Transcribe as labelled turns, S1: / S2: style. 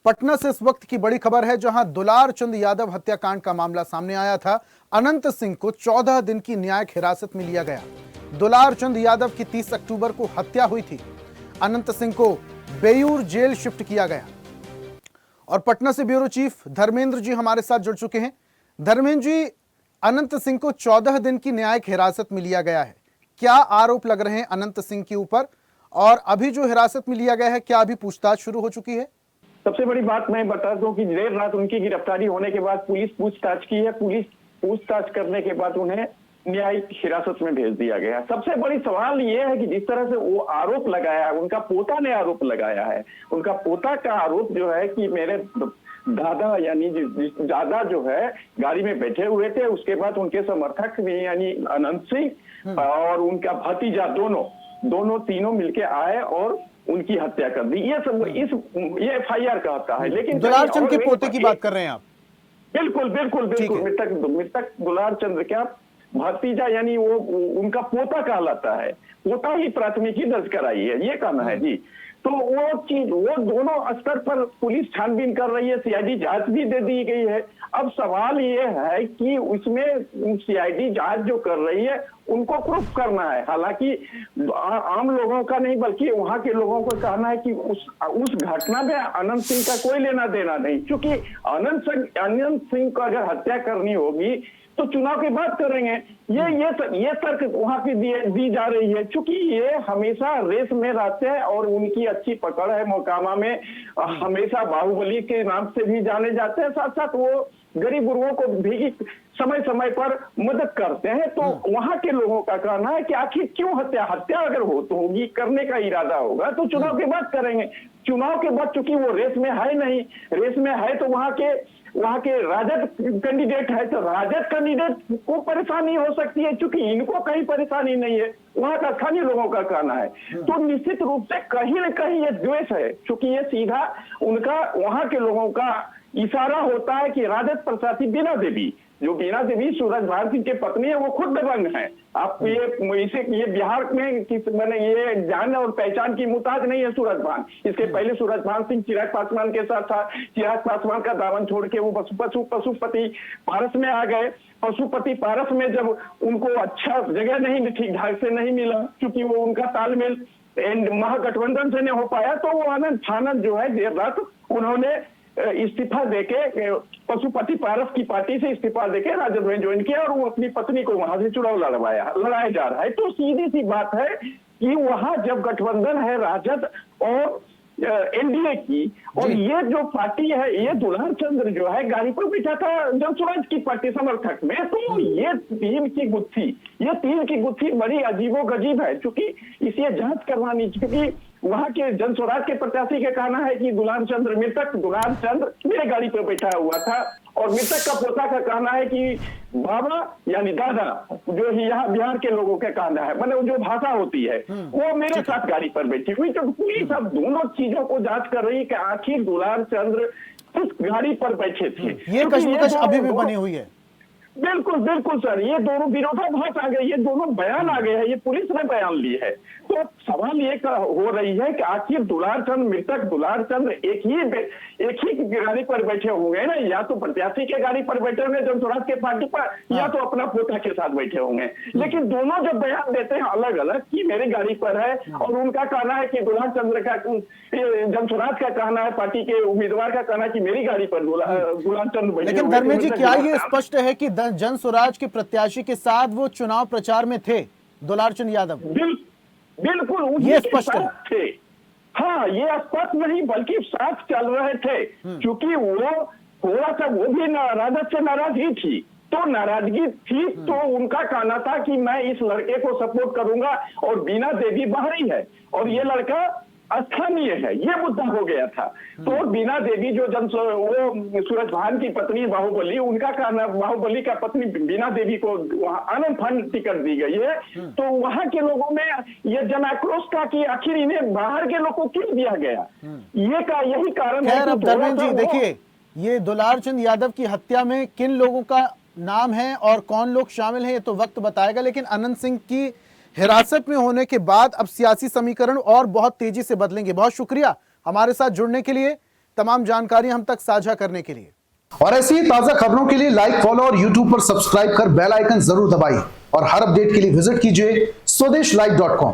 S1: पटना से इस वक्त की बड़ी खबर है, जहां दुलार चंद यादव हत्याकांड का मामला सामने आया था। अनंत सिंह को 14 दिन की न्यायिक हिरासत में लिया गया। दुलार चंद यादव की 30 अक्टूबर को हत्या हुई थी। अनंत सिंह को बेयूर जेल शिफ्ट किया गया। और पटना से ब्यूरो चीफ धर्मेंद्र जी हमारे साथ जुड़ चुके हैं। धर्मेंद्र जी, अनंत सिंह को 14 दिन की न्यायिक हिरासत में लिया गया है। क्या आरोप लग रहे हैं अनंत सिंह के ऊपर, और अभी जो हिरासत में लिया गया है, क्या अभी पूछताछ शुरू हो चुकी है?
S2: सबसे बड़ी बात मैं बता दूं कि देर रात उनकी गिरफ्तारी होने के बाद पुलिस पूछताछ की है। पुलिस पूछताछ करने के बाद उन्हें न्यायिक हिरासत में भेज दिया गया। सबसे बड़ी सवाल ये है कि जिस तरह से वो आरोप लगाया है, उनका पोता ने आरोप लगाया है। उनका पोता का आरोप जो है कि मेरे दादा यानी दादा जो है गाड़ी में बैठे हुए थे, उसके बाद उनके समर्थक यानी अनंत सिंह और उनका भतीजा दोनों तीनों मिलके आए और उनकी हत्या कर दी। ये सब ये एफआईआर कहता है। लेकिन
S1: दुलार चंद के पोते की बात कर रहे हैं आप?
S2: बिल्कुल बिल्कुल बिल्कुल। मृतक दुलार चंद क्या भतीजा यानी वो उनका पोता कहलाता है। पोता ही प्राथमिकी दर्ज कराई है, ये कहना है जी। तो वो दोनों स्तर पर पुलिस छानबीन कर रही है। सीआईडी जांच भी दे दी गई है। अब सवाल ये है कि उसमें सीआईडी जांच जो कर रही है उनको प्रूफ करना है। हालांकि आम लोगों का नहीं बल्कि वहां के लोगों को कहना है कि उस घटना में अनंत सिंह का कोई लेना देना नहीं, क्योंकि अनंत सिंह को अगर हत्या करनी होगी तो चुनाव के बाद करेंगे। ये तर्क वहां पे दी जा रही है, क्योंकि ये हमेशा रेस में रहते हैं और उनकी अच्छी पकड़ है। मोकामा में हमेशा बाहुबली के नाम से भी जाने जाते हैं। साथ साथ वो गरीब गुरुओं को भी समय समय पर मदद करते हैं। तो वहां के लोगों का कहना है कि आखिर क्यों हत्या अगर होगी, करने का इरादा होगा तो चुनाव के बाद करेंगे। चुनाव के बाद चूंकि वो रेस में है नहीं, रेस में है तो वहां के राजद कैंडिडेट है, तो राजद कैंडिडेट को परेशानी हो सकती है, क्योंकि इनको कहीं परेशानी नहीं है। वहां का स्थानीय लोगों का कहना है। तो निश्चित रूप से कहीं न कहीं ये द्वेष है, क्योंकि ये सीधा उनका वहां के लोगों का इशारा होता है कि राजद प्रत्याशी बीना देवी सूरजभान सिंह की पत्नी है, वो खुद दबंग है। आप ये बिहार में मैंने ये जान और पहचान की मुताज नहीं है सूरजभान। इसके पहले सूरजभान सिंह चिराग पासवान के साथ था। चिराग पासवान का दामन छोड़ के वो पशुपति पारस में आ गए। पशुपति पारस में जब उनको अच्छा जगह नहीं ठीक ढंग से नहीं मिला, क्योंकि वो उनका तालमेल महागठबंधन से नहीं हो पाया, तो वो आनंद फानंद जो है देर रात उन्होंने इस्तीफा देके पशुपति पारस की पार्टी से इस्तीफा देके राजद में ज्वाइन किया और वो अपनी पत्नी को वहां से चुनाव लड़ाया जा रहा है। तो सीधी सी बात है कि वहां जब गठबंधन है राजद और एनडीए की, और ये जो पार्टी है, ये दुलार चंद्र जो है गाड़ी पर बिठा था जनसुराज की पार्टी समर्थक में। तो ये तीन की गुत्थी बड़ी अजीबोगरीब है, क्योंकि इसे जांच करवानी, क्योंकि वहां के जनसुराज के प्रत्याशी का कहना है कि मृतक दुलार चंद्र मेरे गाड़ी पर बैठा हुआ था, और मृतक का पोता का कहना है कि बाबा यानी दादा जो यहाँ बिहार के लोगों का कहना है, मतलब जो भाषा होती है, वो मेरे साथ गाड़ी पर बैठी हुई। तो पुलिस अब दोनों चीजों को जांच कर रही है कि आखिर दुलार चंद्र किस गाड़ी पर बैठे थे।
S1: ये कश्मकश अभी भी बनी हुई है।
S2: बिल्कुल बिल्कुल सर, ये दोनों विरोधाभास आ गए, ये दोनों बयान आ गए हैं, ये पुलिस ने बयान ली है। तो सवाल ये हो रही है कि आखिर मृतक दुलार चंद्र एक ही गाड़ी पर बैठे होंगे ना, या तो प्रत्याशी के गाड़ी पर बैठे होंगे जनसुराज के पार्टी पर, या तो अपना पोता के साथ बैठे होंगे। लेकिन दोनों जब बयान देते हैं अलग अलग कि मेरी गाड़ी पर है, और उनका कहना है कि दुलार चंद्र का, जनसुराज का कहना है, पार्टी के उम्मीदवार का कहना है कि मेरी गाड़ी पर दुलार चंद्र बैठे।
S1: लेकिन धर्मेंद्र जी, क्या ये स्पष्ट है कि जनसुराज के प्रत्याशी के साथ वो चुनाव प्रचार में थे दुलार चंद यादव?
S2: बिल्कुल
S1: ये स्पष्ट
S2: थे। हाँ, ये स्पष्ट नहीं बल्कि साथ चल रहे थे, क्योंकि वो थोड़ा सा वो भी राजद से नाराजगी थी। तो नाराजगी थी तो उनका कहना था कि मैं इस लड़के को सपोर्ट करूंगा, और बीना देवी बाहरी है और ये लड़का स्थानीय है, ये मुद्दा हो गया था। तो बीना देवी जो वो सूरजभान की पत्नी बाहुबली, उनका कहना, बाहुबली का पत्नी बीना देवी को वहां आनंद फंड टिकट दी गई है। तो वहां के लोगों में ये जन आक्रोश था कि आखिर इन्हें बाहर के लोगों को क्यों दिया गया। यही कारण है।
S1: अब धर्मेंद्र जी देखिए, ये दुलार चंद यादव की हत्या में किन लोगों का नाम है और कौन लोग शामिल हैं, ये तो वक्त बताएगा। लेकिन अनंत सिंह की हिरासत में होने के बाद अब सियासी समीकरण और बहुत तेजी से बदलेंगे। बहुत शुक्रिया हमारे साथ जुड़ने के लिए। तमाम जानकारी हम तक साझा करने के लिए।
S3: और ऐसी ही ताजा खबरों के लिए लाइक, फॉलो और यूट्यूब पर सब्सक्राइब कर बेल आइकन जरूर दबाइए और हर अपडेट के लिए विजिट कीजिए स्वदेशलाइव.com।